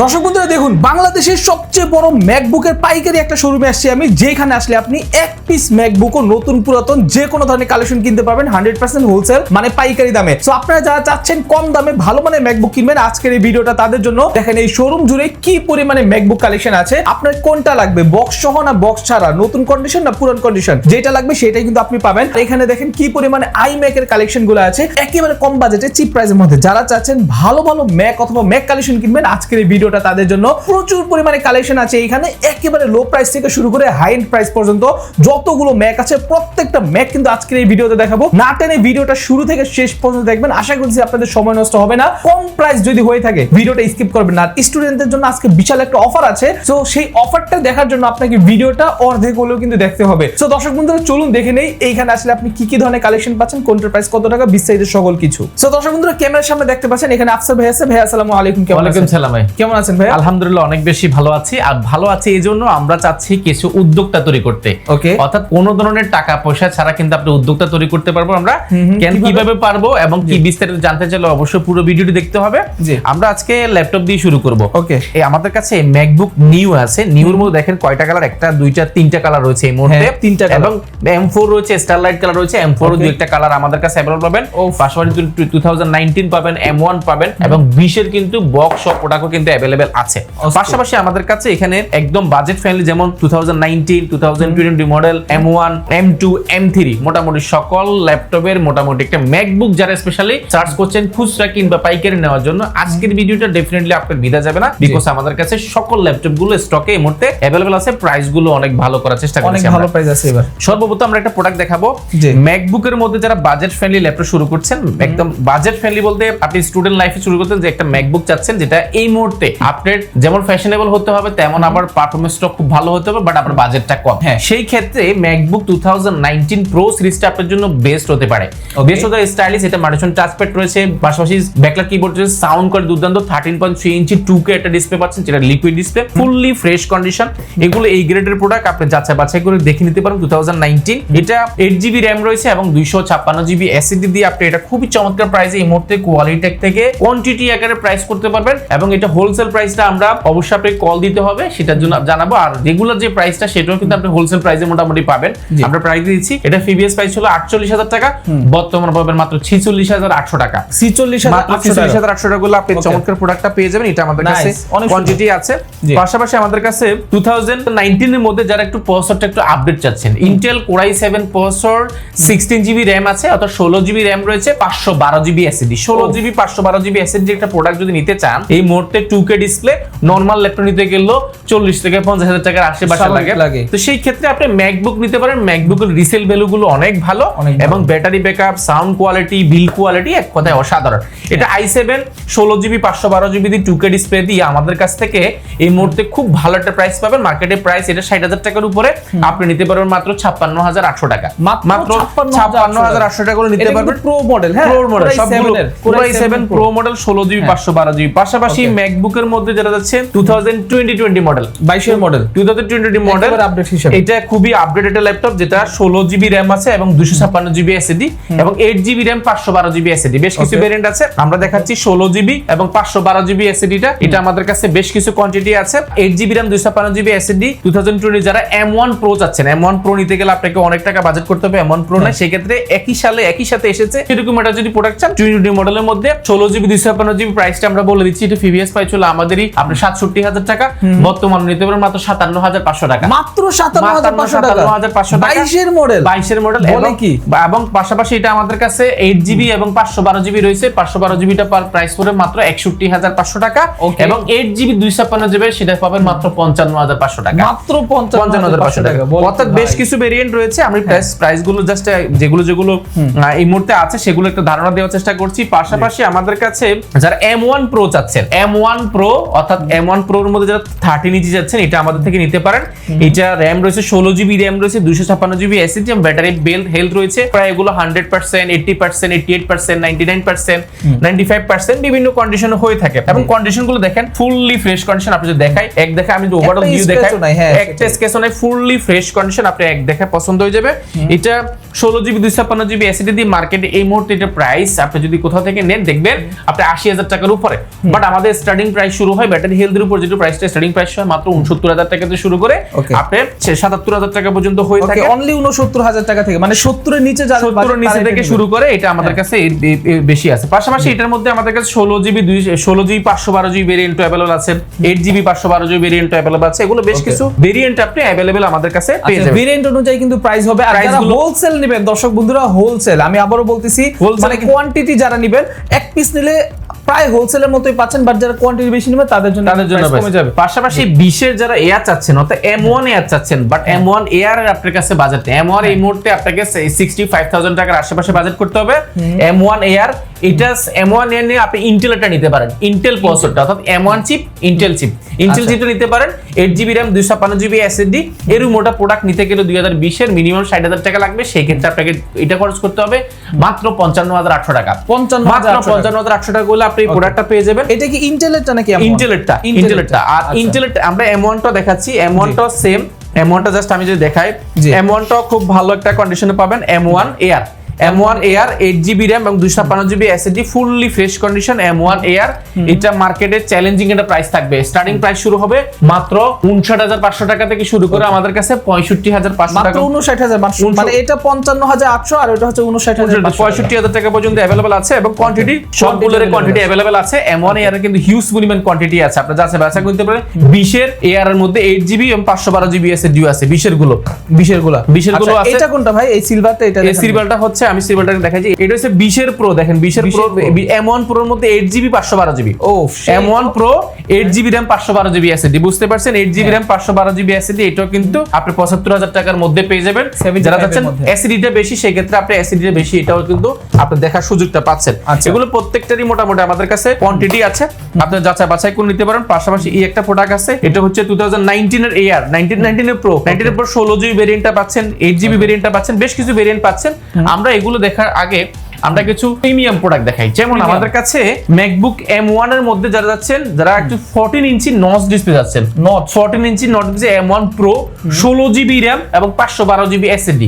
দর্শক বন্ধুরা দেখুন, বাংলাদেশের সবচেয়ে বড় ম্যাকবুকের পাইকারি একটা শোরুমে আসছি আমি, যেখানে আসলে আপনি এক পিস ম্যাকবুক ও নতুন পুরাতন যে কোনো ধরনের কালেকশন কিনতে পারবেন 100% হোলসেল মানে পাইকারি দামে। সো আপনারা যারা চাচ্ছেন কম দামে ভালো মানের ম্যাকবুক কিনবেন, আজকের এই ভিডিওটা তাদের জন্য। দেখেন এই শোরুম জুড়ে কি পরিমাণে ম্যাকবুক কালেকশন আছে, আপনার কোনটা লাগবে, বক্স সহ না বক্স ছাড়া, নতুন কন্ডিশন না পুরান কন্ডিশন, যেটা লাগবে সেটাই কিন্তু আপনি পাবেন। এখানে দেখেন কি পরিমাণে iMac এর কালেকশন গুলো আছে একেবারে কম বাজেটে চিপ প্রাইসের মধ্যে। যারা চাচ্ছেন ভালো ভালো ম্যাক অথবা ম্যাক কালেকশন কিনবেন, আজকের এই ভিডিওটা তাদের জন্য। প্রচুর পরিমাণে কালেকশন আছে এখানে, একেবারে লো প্রাইস থেকে শুরু করে হাই এন্ড প্রাইস পর্যন্ত যতগুলো ম্যাক আছে প্রত্যেকটা ম্যাক কিন্তু আজকের এই ভিডিওতে দেখাবো। না টেনে ভিডিওটা শুরু থেকে শেষ পর্যন্ত দেখবেন, আশা করছি আপনাদের সময় নষ্ট হবে না। কম প্রাইস যদি হয়ে থাকে ভিডিওটা স্কিপ করবেন না। স্টুডেন্টদের জন্য আজকে বিশাল একটা অফার আছে, সো সেই অফারটা দেখার জন্য আপনাকে ভিডিওটা অর্ধেক হলেও কিন্তু দেখতে হবে। সো দর্শক বন্ধুরা চলুন দেখে নেই এইখানে আসলে আপনি কি কি ধরনের কালেকশন পাচ্ছেন, কোনটার প্রাইস কত টাকা, বিস্তারিত সকল কিছু। সো দর্শক বন্ধুরা ক্যামেরার সামনে দেখতে পাচ্ছেন এখানে আফসার ভাই আছে। ভাই আসসালামু আলাইকুম। ওয়ালাইকুম সালাম ভাই, কেমন আছেন ভাই? আলহামদুলিল্লাহ অনেক বেশি ভালো আছি। আর ভালো আছি এই জন্য আমরা চাচ্ছি কিছু উদ্যোক্তা তৈরি করতে। ওকে, অর্থাৎ কোনো ধরনের টাকা পয়সা ছাড়া কিন্তু আপনি উদ্যোক্তা তৈরি করতে পারবো আমরা। কিভাবে পারবো এবং কি বিস্তারিত জানতে চাইলে অবশ্যই পুরো ভিডিওটি দেখতে হবে। আমরা আজকে ল্যাপটপ দিয়ে শুরু করব। ওকে, এই আমাদের কাছে ম্যাকবুক নিউ আছে। নিউর মধ্যে দেখেন কয়টা কালার, একটা দুইটা তিনটা কালার রয়েছে এই মুহূর্তে। তিনটা এবং M4 রয়েছে, স্টারলাইট কালার রয়েছে। M4 দুই একটা কালার আমাদের কাছে अवेलेबल পাবেন। পাশাপাশি 2019 পাবেন, M1 পাবেন এবং 20 এর কিন্তু বক্স সব প্রোডাক্টও কিন্তু अवेलेबल আছে। পাশাপাশি আমাদের কাছে এখানে একদম বাজেট ফ্রেন্ডলি, যেমন 2019 2020 মডেল, M1 M2 M3 মোটামুটি সকল ল্যাপটপের মোটামুটি একটা ম্যাকবুক যারা স্পেশালি সার্চ করছেন খুচরা কিংবা পাইকারি নেওয়ার জন্য, আজকের ভিডিওটা ডেফিনেটলি আপনার ভিড়া যাবে না। বিকজ আমাদের কাছে সকল ল্যাপটপ গুলো স্টকে এই মুহূর্তে अवेलेबल আছে। প্রাইস গুলো অনেক ভালো করার চেষ্টা করছি, অনেক ভালো প্রাইস আছে। এবার সর্বপ্রথম আমরা একটা প্রোডাক্ট দেখাবো ম্যাকবুকের মধ্যে যারা বাজেট ফ্রেন্ডলি ল্যাপটপ শুরু করছেন। একদম বাজেট ফ্রেন্ডলি বলতে আপনি স্টুডেন্ট লাইফে শুরু করতেন যে একটা ম্যাকবুক চাচ্ছেন যেটা এই মুহূর্তে আপনার যেমন ফ্যাশনেবল হতে হবে তেমন আবার পারফরম্যান্সটা খুব ভালো হতে হবে, বাট আপনার বাজেটটা কম। সেই ক্ষেত্রে ম্যাকবুক 2019 প্রো সিরিজটা আপনার জন্য বেস্ট হতে পারে। বেস্ট হতে স্টাইলিশ, এটা মাল্টিফাংশন টাচপ্যাড রয়েছে, পাশাপাশি ব্যাকলাইট কিবোর্ড রয়েছে, সাউন্ড কোয়ালিটি দুর্দান্ত, 13.3 ইঞ্চি 2K একটা ডিসপ্লে পাচ্ছেন যেটা liquid display, fully fresh condition. এগুলো এই গ্রেডের প্রোডাক্ট, আপনি যাচাই বাছাই করে দেখে নিতে পারেন। 2019 এটা 8GB র‍্যাম রয়েছে এবং 256GB SSD দিয়ে আপনি এটা খুবই চমৎকার প্রাইসে এই মুহূর্তে কোয়ালিটেক থেকে কোয়ান্টিটি আকারে প্রাইস করতে পারবেন। এবং এটা হোলসেল প্রাইসটা আমরা অবশ্যই আপনাকে কল দিতে হবে, সেটার জন্য জানাবো। আর রেগুলার যে প্রাইসটা সেটাও কিন্তু আপনি হোলসেল প্রাইসে মোটামুটি পাবেন। আমরা প্রাইস দিচ্ছি, এটা প্রিভিয়াস প্রাইস ছিল 48,000 টাকা, বর্তমানে পাবেন মাত্র 46,800 টাকা। 46,800 টাকা গুলো আপনি চমৎকার প্রোডাক্টটা পেয়ে যাবেন। এটা আমাদের কাছে কোয়ান্টিটি আছে। পাশাপাশি আমাদের কাছে 2019 এর মধ্যে যারা একটু প্রসেসরটা একটু আপডেট চাচ্ছেন, Intel Core i7 processor, 16GB RAM আছে, অর্থাৎ 16GB র‍্যাম রয়েছে, 512GB SSD, 16GB 512GB SSD একটা প্রোডাক্ট যদি নিতে চান এই মুহূর্তে 2K ডিসপ্লে নরমাল ল্যাপটপ নিতে গেলেও 40 থেকে 50,000 টাকার আশেপাশে লাগে। তো সেই ক্ষেত্রে আপনি ম্যাকবুক নিতে পারেন। ম্যাকবুকের রিসেল ভ্যালু গুলো অনেক ভালো এবং ব্যাটারি ব্যাকআপ, সাউন্ড কোয়ালিটি, বিল কোয়ালিটি এক কথায় অসাধারণ। এটা i7 16GB 512GB দিয়ে 2K ডিসপ্লে দিয়ে আমাদের কাছ থেকে এই মুহূর্তে খুব ভালো একটা প্রাইস পাবেন। মার্কেটে প্রাইস এটা 60,000 টাকার উপরে, আপনি নিতে পারবেন মাত্র 56,800 টাকা। মাত্র 56,800 টাকা করে নিতে পারবেন। প্রো মডেল, হ্যাঁ প্রো মডেল সবগুলো Core i7 pro model 16GB 512GB। পাশাপাশি ম্যাকবুকের মধ্যে যেটা যাচ্ছে 2020 মডেল, 22 এর মডেল, 2020 মডেল আপডেট হিসেবে এটা খুবই আপডেট একটা ল্যাপটপ, যেটা 16GB র‍্যাম আছে এবং 256GB SSD এবং 8GB র‍্যাম 512GB SSD। বেশ কিছু ভেরিয়েন্ট আছে, আমরা দেখাচ্ছি 16GB এবং 512GB SSD টা। এটা আমাদের কাছে বেশ কিছু কোয়ান্টিটি আছে। 8GB র‍্যাম 256GB SSD 2020 যারা M1 Pro চাচ্ছেন, M1 Pro নিতে গেলে আপনাকে অনেক টাকা বাজেট করতে হবে। M1 Pro না, সেই ক্ষেত্রে একই সাথে এসেছে এরকম একটা যদি প্রোডাক্ট চান 2020 মডেলের মধ্যে 16GB 256GB প্রাইসটা আমরা বলে দিচ্ছি। এটা প্রিভিয়াস প্রাইস ছিল আমাদেরই আপনার 67,000 টাকা, বর্তমানে নিতে পারেন মাত্র 57,500 টাকা। মাত্র 57,500 টাকা, 22 এর মডেল, 22 এর মডেল। এবং পাশাপাশি এটা আমাদের কাছে 8GB এবং 512GB রয়েছে। 512GB টা পার প্রাইস করে মাত্র 61,500 টাকা এবং 8GB 256GB সেটা পাবেন মাত্র 55,500 টাকা। মাত্র 55,500 টাকা। অর্থাৎ বেশ কিছু ভেরিয়েন্ট রয়েছে। আমি প্রাইস গুলো জাস্ট যেগুলো এই মুহূর্তে আছে সেগুলো একটা ধারণা দেওয়ার চেষ্টা করছি। পাশাপাশি আমাদের কাছে যারা M1 Pro চাচ্ছেন, M1 Pro অর্থাৎ M1 Pro এর মধ্যে যারা 13 ইঞ্চি যাচ্ছেন এটা আমাদের থেকে নিতে পারেন। এটা র‍্যাম রয়েছে 16GB র‍্যাম রয়েছে, 256GB SSD এবং ব্যাটারি হেলথ রয়েছে প্রায় এগুলো 100%, 80%, 88%, 99%, 95% বিভিন্ন কন্ডিশনে হয়ে থাকে। এবং কন্ডিশন গুলো দেখেন ফুললি ফ্রেশ কন্ডিশন। আপনি যদি দেখাই এক দেখে আমি যদি ওভারঅল ভিউ দেখাই, একটা স্কেচ নাই, ফুললি ফ্রেশ কন্ডিশন, আপনি এক দেখে পছন্দ হয়ে যাবে। এটা 16GB 256GB SSD দিয়ে মার্কেটে এই মুহূর্তে এটা প্রাইস আপনি যদি কোথাও থেকে নেন দেখবেন আপনি 80,000 টাকার উপরে, বাট আমাদের স্টার্টিং প্রাইস শুরু হয় ব্যাটারি হেলথের উপর, যেটা প্রাইসটা স্টার্টিং প্রাইস হয় মাত্র 69,000 টাকা থেকে শুরু করে আপনি 77,000 টাকা পর্যন্ত হয়ে থাকে। অনলি 69,000 টাকা থেকে, মানে 70 এর নিচে যারা 70 এর নিচে থেকে শুরু করে এটা আমাদের কাছে বেশি আছে। পাশাপাশি এটার মধ্যে আমাদের কাছে 16GB 512GB ভেরিয়েন্ট अवेलेबल আছে, 8GB 512GB ভেরিয়েন্ট अवेलेबल আছে, এগুলো বেশ কিছু ভেরিয়েন্ট আপনি अवेलेबल আমাদের কাছে পেয়ে যাবেন। ভেরিয়েন্ট অনুযায়ী কিন্তু প্রাইস হবে। আর যারা হোলসেল নেবেন দর্শক বন্ধুরা, হোলসেল আমি আবারও বলতেছি, মানে কোয়ান্টিটি যারা নেবেন এক পিস নিলে প্রায় হোলসেলের মতোই পাচ্ছেন, বাট যারা কোয়ান্টিটি বেশি নেবে তাদের জন্য কমে যাবে। পাশাপাশি 20 এর যারা এয়ার চাচ্ছেন অর্থাৎ M1 এয়ার চাচ্ছেন, বাট M1 এয়ার এর আপনার কাছে বাজেট M1 এই মুহূর্তে আপনাকে 65,000 টাকার আশেপাশে বাজেট করতে হবে। M1 এয়ার এটা M1 এয়ার নিয়ে আপনি ইন্টেলটা নিতে পারেন, ইন্টেল প্রসেসরটা অর্থাৎ M1 চিপ, ইন্টেল চিপটা নিতে পারেন, 8GB RAM 256GB SSD। এর মোটা প্রোডাক্ট নিতে গেলে 2020 এর মিনিমাম 60,000 টাকা লাগবে, সেই ক্ষেত্রে আপনাকে এটা খরচ করতে হবে মাত্র 55,800 টাকা। মাত্র 55,800 টাকা করলে আপনি এই প্রোডাক্টটা পেয়ে যাবেন। এটা কি ইন্টেলেরটা নাকি ইন্টেলেরটা? আর ইন্টেলেরটা আমরা M1 টা দেখাচ্ছি, M1 টা সেম, M1 টা জাস্ট আমি যদি দেখাই, M1 টা খুব ভালো একটা কন্ডিশনে পাবেন। M1 air, M1 air 8GB RAM এবং 256GB SSD fully fresh condition M1 air. এটা মার্কেটে চ্যালেঞ্জিং একটা প্রাইস থাকবে, স্টার্টিং প্রাইস শুরু হবে মাত্র 59,500 টাকা থেকে শুরু করে আমাদের কাছে 65,500 টাকা, মাত্র 59,500, মানে এটা 55,800 আর এটা হচ্ছে 59,500, 65,000 টাকা পর্যন্ত अवेलेबल আছে এবং কোয়ান্টিটি সবগুলোর কোয়ান্টিটি अवेलेबल আছে। M1 এয়ার এর কিন্তু হিউজ পরিমাণ কোয়ান্টিটি আছে, আপনারা যাচ্ছে বাছা করতে পারেন। 20 এর এয়ার এর মধ্যে 8GB এবং 512GB SSD আছে, 20 এর গুলো আছে। এটা কোনটা ভাই? এই সিলভারটা? এটা এই সিলভারটা হচ্ছে, আমি সিলভারটাকে দেখাই যে এটা হচ্ছে 20 এর প্রো। দেখেন 20 এর প্রো, M1 প্রোর মধ্যে 8GB 512GB। ও M1 pro 8GB RAM 512GB SSD, বুঝতে পারছেন? 8GB RAM 512GB SSD এটাও কিন্তু আপনি 75,000 টাকার মধ্যে পেয়ে যাবেন। যারা চাচ্ছেন SSD-টা বেশি, সেই ক্ষেত্রে আপনি SSD-টা বেশি এটাও কিন্তু আপনি দেখার সুযোগটা পাচ্ছেন। এগুলো প্রত্যেকটারই মোটামুটি আমাদের কাছে কোয়ান্টিটি আছে, আপনি যাচাই বাছাই করে নিতে পারেন। পাশাপাশি এই একটা প্রোডাক্ট আছে, এটা হচ্ছে 2019 এর এয়ার, 19 এর প্রো, 19 এর প্রো 16GB ভেরিয়েন্টটা পাচ্ছেন, 8GB ভেরিয়েন্টটা পাচ্ছেন, বেশ কিছু ভেরিয়েন্ট পাচ্ছেন। আমরা এগুলো দেখার আগে আমরা কিছু প্রিমিয়াম প্রোডাক্ট দেখাই। যেমন আমাদের কাছে ম্যাকবুক M1 এর মধ্যে যারা যাচ্ছেন, যারা একটু 14 ইঞ্চি নচ ডিসপ্লে যাচ্ছেন, 14 inch notch display M1 Pro 16GB RAM এবং 512GB SSD,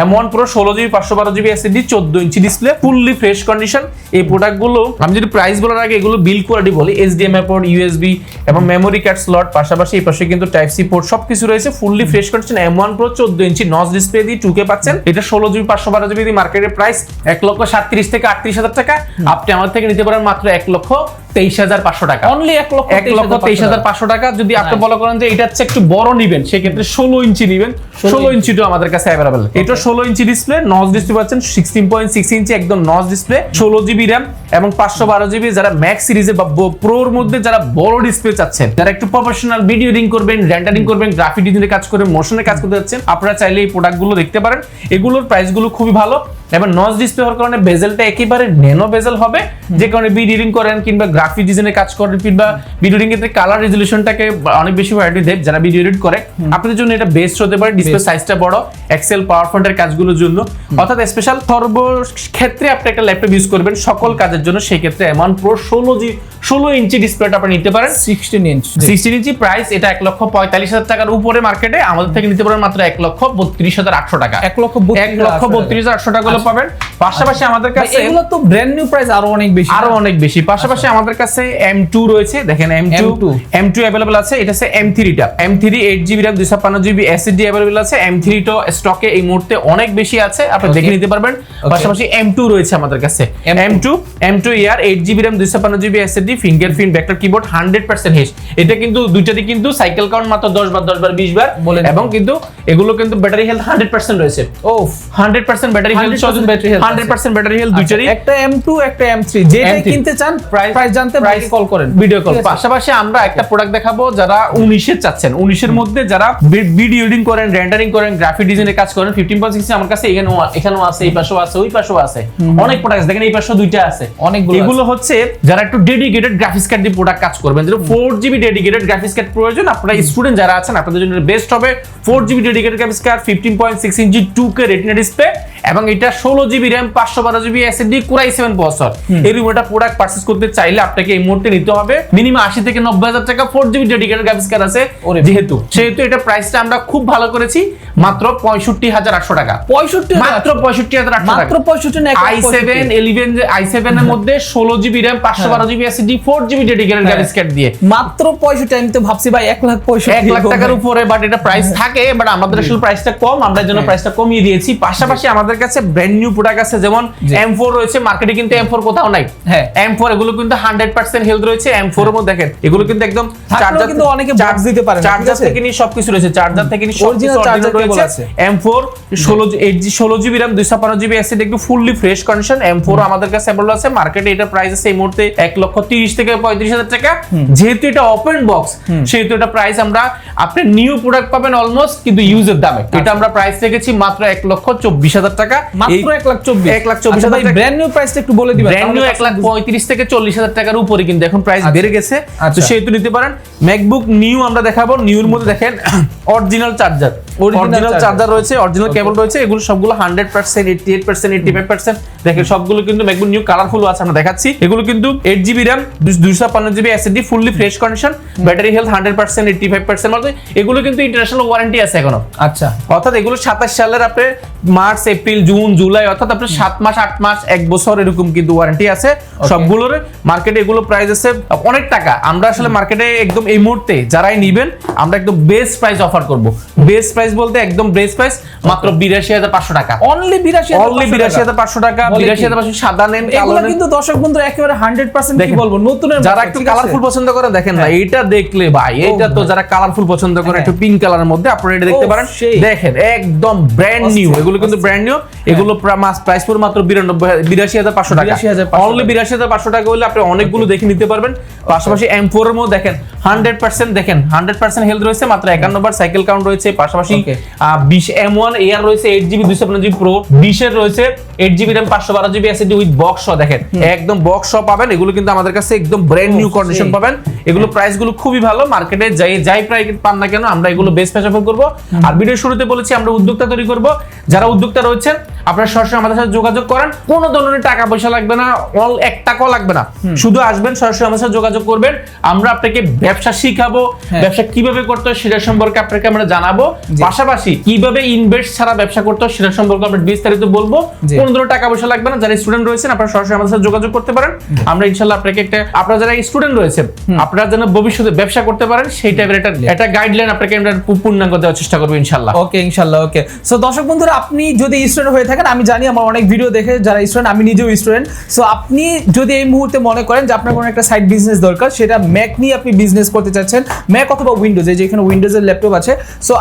M1 Pro 16GB 512GB SSD 14 inch display, fully fresh condition. এই প্রোডাক্টগুলো আমি যদি প্রাইস বলার আগে এগুলো বিল কোয়ালিটি বলি, HDMI পোর্ট, USB এবং মেমোরি কার্ড স্লট, পাশাপাশি এই পাশে কিন্তু টাইপ সি পোর্ট সবকিছু রয়েছে, fully fresh condition. M1 Pro 14 inch notch display দিয়ে 2K পাচ্ছেন। এটা 16GB 512GB দিয়ে মার্কেটের প্রাইস 1,37,000 থেকে 38,000 টাকা। আপনি আমার থেকে নিতে পারেন মাত্র 1,23,500 টাকা, অনলি 1,23,500 টাকা। যদি আপনি বলা করেন যে এটা হচ্ছে একটু বড় নিবেন, সেক্ষেত্রে 16 ইঞ্চি নিবেন, 16 ইঞ্চিটাও আমাদের কাছে অ্যাভেলেবল। এটা 16 ইঞ্চি ডিসপ্লে, নচ ডিসপ্লে পাচ্ছেন 16.6 ইঞ্চি একদম নচ ডিসপ্লে, 16GB RAM এবং 512GB। যারা ম্যাক্স সিরিজে বা প্রোর মধ্যে যারা বড় ডিসপ্লে চাচ্ছেন, যারা একটু প্রফেশনাল ভিডিও এডিটিং করবেন, রেন্ডারিং করবেন, গ্রাফিক ডিজাইনের কাজ করবেন, মোশনের কাজ করতে যাচ্ছেন, আপনারা চাইলে এই প্রোডাক্টগুলো দেখতে পারেন। এগুলোর প্রাইসগুলো খুবই ভালো এবং নচ ডিসপ্লে হওয়ার কারণে বেজেলটা একেবারে ন্যানো বেজেল হবে, যে কারণে ভিডিও এডিটিং করেন কিংবা গ্রাফিক ডিজাইনের কাজ করেন কিংবা ভিডিও এডিটিং এর কালার রেজোলিউশনটাকে অনেক বেশি ভ্যারাইটি দেয় যারা ভিডিও এডিট করে, আপনাদের জন্য এটা বেস্ট হতে পারে। ডিসপ্লে সাইজটা বড়, এক্সেল পাওয়ারপয়েন্টের কাজগুলোর জন্য, অর্থাৎ স্পেশাল সর্ব ক্ষেত্রে আপনি একটা ল্যাপটপ ইউজ করবেন সকল কাজের জন্য, সেই ক্ষেত্রে M1 Pro 16 ইঞ্চি ডিসপ্লেটা আপনি নিতে পারেন। 16 ইঞ্চি প্রাইস এটা 1,45,000 টাকার উপরে মার্কেটে, আমাদের থেকে নিতে পারেন মাত্র 1,32,800 টাকা, 1,32,800 টাকা গুলো পাবেন। পাশাপাশি আমাদের কাছে এগুলো তো ব্র্যান্ড নিউ প্রাইস আরো অনেক বেশি। পাশাপাশি আমাদের কাছে M2 রয়েছে, দেখেন M2 अवेलेबल আছে। এটা হচ্ছে M3টা, M3 8GB RAM 256GB SSD available আছে। M3 তো স্টকে এই মুহূর্তে অনেক বেশি আছে, আপনি দেখে নিতে পারবেন। পাশাপাশি M2 রয়েছে আমাদের কাছে, M2 air 8GB RAM 256GB SSD, fingerprint ভেক্টর কিবোর্ড, 100% হেস। এটা কিন্তু দুইটারই কিন্তু সাইকেল কাউন্ট মাত্র 10 বার 20 বার, এবং কিন্তু এগুলো কিন্তু ব্যাটারি হেলথ 100% রয়েছে। 100% ব্যাটারি হেলথ, 100% ব্যাটারি হেলথ দুইটারই। একটা M2 একটা M3, যেটাই কিনতে চান প্রাইস জানতে কল করেন, ভিডিও কল। পাশাপাশি আমরা একটা প্রোডাক্ট দেখাবো যারা 19 এর চাচ্ছেন, 19 এর মধ্যে যারা ভিডিও এডিটিং করেন, রেন্ডারিং করেন, গ্রাফিক ডিজাইনের কাজ করেন। 15.6 আমার কাছে এখানেও আছে, এই পাশেও আছে, ওই পাশেও আছে, অনেক প্রোডাক্ট দেখেন, এই পাশেও দুইটা আছে, অনেকগুলো। এগুলো হচ্ছে যারা একটু ডেডিকেটেড গ্রাফিক্স কার্ড দিয়ে প্রোডাক্ট কাজ করবেন, যেটা 4GB ডেডিকেটেড গ্রাফিক্স কার্ড প্রয়োজন, আপনারা স্টুডেন্ট যারা আছেন আপনাদের জন্য বেস্ট হবে 4GB ডেডিকেটেড গ্রাফিক্স কার্ড, 15.6 ইঞ্চি 2K রেটিনা ডিসপ্লে এবং এটা 16GB RAM 512GB SSD Core i7 processor. এই রিমোটটা প্রোডাক্ট পারচেজ করতে চাইলে আপনাকে এই মুহূর্তে নিতে হবে মিনিমাম 80 থেকে 90,000 টাকা। 4GB ডেডিকেটেড গ্রাফিক্স কার্ড আছে যেহেতু এটা প্রাইসটা আমরা খুব ভালো করেছি মাত্র 65,800 টাকা। 65 মাত্র 65,800 টাকা। মাত্র 65 না, i7 এর মধ্যে 16GB RAM 512GB SSD 4GB dedicated graphics card দিয়ে মাত্র 65। আমি তো ভাবছি ভাই 1,65,000 1 লাখ টাকার উপরে, বাট এটা প্রাইস থাকে, বাট আমাদের আসলে প্রাইসটা কম, আমরা এর জন্য প্রাইসটা কমিয়ে দিয়েছি। পাশাপাশি আমাদের কাছে ব্র্যান্ড নিউ প্রোডাক্ট আছে, যেমন M4 রয়েছে, মার্কেটে কিন্তু M4 কোথাও নাই। হ্যাঁ, M4 এগুলো কিন্তু 100% হেলথ রয়েছে। M4 এর মধ্যে দেখেন এগুলো কিন্তু একদম চার্জার কিন্তু অনেকে বক্স দিতে পারে না, চার্জার থেকে নিয়ে সবকিছু রয়েছে, চার্জার থেকে নিয়ে সবকিছু চার্জার রয়েছে। M4 16GB RAM 256GB SSD একটু ফুললি ফ্রেশ কন্ডিশন। M4 আমাদের কাছে अवेलेबल আছে, মার্কেটে এটা প্রাইস আছে এই মুহূর্তে 1,30,000 থেকে 35,000 টাকা। যেহেতু এটা ওপেন বক্স, সেহেতু এটা প্রাইস আমরা আপনি নিউ প্রোডাক্ট পাবেন অলমোস্ট, কিন্তু ইউজের দামে। এটা আমরা প্রাইস রেখেছি মাত্র 1,24,000 টাকা। মাত্র 1,24,000 টাকা। ব্র্যান্ড নিউ প্রাইসটা একটু বলে দিবেন। ব্র্যান্ড নিউ 1,35,000 থেকে 40,000 টাকার উপরে কিন্তু এখন প্রাইস বেড়ে গেছে, তো সেহেতু নিতে পারেন। ম্যাকবুক নিউ আমরা দেখাবো। নিউর মধ্যে দেখেন অরিজিনাল চার্জার, অরিজিনাল চার্জার রয়েছে, অরিজিনাল কেবল রয়েছে। এগুলো সবগুলো 100%, 88%, 85%। দেখেন সবগুলো কিন্তু ম্যাকবুক নিউ কালারফুল আছে, আমরা দেখাচ্ছি। এগুলো কিন্তু 8GB RAM 256GB SSD fully fresh condition, battery health 100%, 85% মতো। এগুলো কিন্তু ইন্টারন্যাশনাল ওয়ারেন্টি আছে এখনো। আচ্ছা, অর্থাৎ এগুলো 27 সালের আপনি মার্চ, এপ্রিল, জুন, জুলাই, অর্থাৎ আপনি 7 মাস, 8 মাস, 1 বছর এরকম কিন্তু ওয়ারেন্টি আছে সবগুলোর। মার্কেটে এগুলো প্রাইস আছে অনেক টাকা। আমরা আসলে মার্কেটে একদম এই মুহূর্তে যারাই নিবেন আমরা একদম বেস্ট প্রাইস অফার করব। বেস্ট প্রাইস বলতে একদম বেস্ট প্রাইস মাত্র 82,500 টাকা। অনলি 82,500 টাকা। 82,500 সাদা নেন, কালো নেন। কিন্তু দর্শক বন্ধুরা একেবারে 100% কি বলবো, নতুনের যারা একটু কালারফুল পছন্দ করে দেখেন না, এটা দেখলে ভাই, এটা তো যারা কালারফুল পছন্দ করে একটু পিঙ্ক কালারের মধ্যে আপনারা এটা দেখতে পারেন। দেখেন একদম ব্র্যান্ড নিউ, এগুলো কিন্তু ব্র্যান্ড নিউ। এগুলো প্রাইস পুরো মাত্র 82,500 টাকা। অনলি 82,500 টাকা হলে আপনি অনেকগুলো দেখে নিতে পারবেন। পাশাপাশি M4 এর মধ্যে দেখেন 100% দেখেন 100% হেলথ রয়েছে, মাত্র 51 বার সাইকেল কাউন্ট রয়েছে। পাশাপাশি 20 M1 এয়ার রয়েছে, 8GB 256GB Pro, 20 এর রয়েছে 8GB RAM 512GB SSD with box সহ। দেখেন একদম বক্স সহ পাবেন। এগুলো কিন্তু আমাদের কাছে একদম ব্র্যান্ড নিউ কন্ডিশন পাবেন। এগুলো প্রাইস গুলো খুবই ভালো, মার্কেটে যাই প্রাইস পান না কেন আমরা এগুলো বেস্ট প্রাইস অফার করব। আর ভিডিও শুরুতে বলেছি আমরা উদ্যোক্তা তৈরি করব। যারা উদ্যোক্তা রয়েছেন আপনারা সরাসরি আমাদের সাথে যোগাযোগ করেন, কোনো ধরনের টাকা পয়সা লাগবে না, 1 টাকাও লাগবে না, শুধু আসবেন সরাসরি আমাদের সাথে যোগাযোগ করবেন। আমরা আপনাকে ব্যবসা শিখাবো, ব্যবসা কিভাবে করতে হয় সেটা সম্পর্কে আপনাকে আমরা জানাবো। পাশাপাশি কিভাবে ইনভেস্ট ছাড়া ব্যবসা করতে হয় সেটা সম্পর্কে আমরা বিস্তারিত বলবো। কোনো ধরনের টাকা পয়সা লাগবে না। যারা স্টুডেন্ট রয়েছেন আপনারা সরাসরি আমাদের সাথে যোগাযোগ করতে পারেন। আমরা ইনশাআল্লাহ আপনাকে আপনারা যারা স্টুডেন্ট রয়েছেন আপনারা যেন ভবিষ্যতে ব্যবসা করতে পারেন সেই টাইপের একটা গাইডলাইন আপনাকে আমরা পূর্ণাঙ্গ দেওয়ার চেষ্টা করব ইনশাআল্লাহ। ওকে, ইনশাআল্লাহ। ওকে, সো দর্শক বন্ধুরা, আপনি যদি স্টুডেন্ট হয়ে থাকেন, আমি জানি আমার অনেক ভিডিও দেখে যারা স্টুডেন্ট, আমি নিজেও স্টুডেন্ট। সো আপনি যদি এই মুহূর্তে মনে করেন যে আপনার কোনো একটা সাইড বিজনেস দরকার, সেটা ম্যাক নিয়ে আপনি বিজনেস করতে চাচ্ছেন, ম্যাক অথবা উইন্ডোজ, এই যে এখানে উইন্ডোজের ল্যাপটপ আছে। সো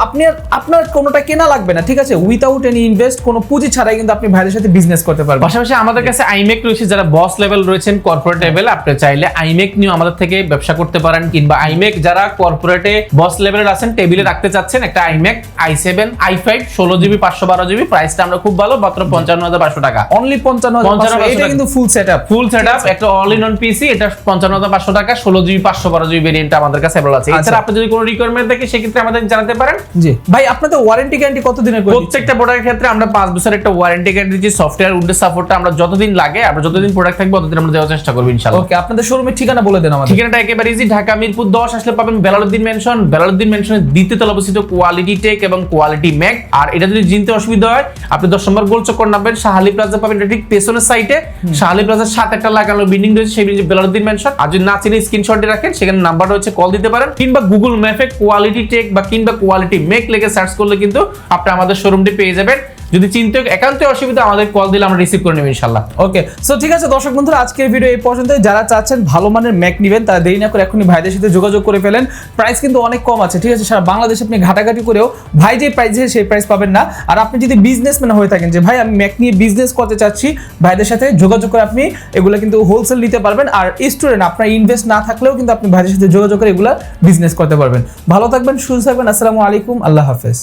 আপনার কোনোটা কেনা লাগবে না, ঠিক আছে? উইথাউট এনি ইনভেস্ট, কোনো পুঁজি ছাড়াই কিন্তু আপনি ভাইদের সাথে বিজনেস করতে পারবেন। পাশাপাশি আমাদের কাছে আইমেক রয়েছে, যারা বস লেভেল রয়েছেন, কর্পোরেট লেভেল, আপনি চাইলে আইমেক নিয়ে আমাদের থেকে ব্যবসা করতে পারেন। কিংবা আইমেক যারা কর্পোরেটে বস লেভেলের আছেন, টেবিলে রাখতে চাচ্ছেন, একটা iMac i7 i5 16GB 512GB, প্রাইসটা আমরা খুব ভালো, মাত্র 55,500 টাকা। অনলি 55,500। এটা কিন্তু ফুল সেটআপ, একটা অল ইন অন পিসি। এটা 55,500 টাকা, 16GB 512GB ভেরিয়েন্ট আমাদের কাছে अवेलेबल আছে। এছাড়া আপনি যদি কোনো রিকোয়ারমেন্ট থাকে সেক্ষেত্রে আমাদের জানাতে পারেন। জি ভাই, আপনাদের ওয়ারেন্টি গ্যারান্টি কত দিনের করে? প্রত্যেকটা প্রোডাক্টের ক্ষেত্রে আমরা 5 বছরের একটা ওয়ারেন্টি গ্যারান্টি দিচ্ছি। সফটওয়্যার উইন্ডোজ সাপোর্টটা আমরা যতদিন লাগে, আমরা যতদিন প্রোডাক্ট থাকবে ততদিন আমরা দেওয়ার চেষ্টা করব ইনশাআল্লাহ। ওকে, আপনাদের শোরুমের ঠিকানা বলে দেন আমাদের। ঠিকানাটা একেবারে ইজি, ঢাকা মিরপুর 10 আসলে পাবেন বেলালউদ্দিন মেনশন। বেলালউদ্দিন মেনশনের দ্বিতীয় তলায় অবস্থিত কোয়ালিটি টেক এবং কোয়ালিটি ম্যাক। আর এটা যদি চিনতে অসুবিধা হয় আপনি 10 নম্বর গোল চক্কর নামবেন, শাহালি প্লাজা পাবেন, এটা ঠিক পেছনের সাইডে। শাহালি প্লাজার সাথে একটা লাগানো বিল্ডিং রয়েছে, সেই বিল্ডিং বেলালউদ্দিন মেনশন। আর যদি না চিনে স্ক্রিনশট দিয়ে রাখেন, সেখানে নাম্বার রয়েছে, কল দিতে পারেন। কিংবা গুগল ম্যাপে কোয়ালিটি টেক বা কিংবা কোয়ালিটি ম্যাক লিখে সার্চ করলে কিন্তু আপনি আমাদের শোরুমটি পেয়ে যাবেন। যদি চিনতে একান্ত অসুবিধা আমাদের কল দিলে আমরা রিসিভ করে নেব ইনশাআল্লাহ। ওকে, সো ঠিক আছে দর্শক বন্ধুরা, আজকের ভিডিও এই পর্যন্ত। যারা চাচ্ছেন ভালো মানের ম্যাক নেবেন তারা দেরি না করে এখনই ভাইদের সাথে যোগাযোগ করে ফেলেন। প্রাইস কিন্তু অনেক কম আছে, ঠিক আছে? সারা বাংলাদেশে আপনি ঘাটাঘাটি করেও ভাই যে প্রাইসে সেই প্রাইস পাবেন না। আর আপনি যদি বিজনেসম্যান হয়ে থাকেন যে ভাই আমি ম্যাক নিয়ে বিজনেস করতে চাচ্ছি, ভাইদের সাথে যোগাযোগ করে আপনি এগুলো কিন্তু হোলসেল নিতে পারবেন। আর স্টুডেন্ট আপনার ইনভেস্ট না থাকলেও কিন্তু আপনি ভাইদের সাথে যোগাযোগ করে এগুলো বিজনেস করতে পারবেন। ভালো থাকবেন, সুস্থ থাকবেন। আসসালামু আলাইকুম, আল্লাহ হাফেজ।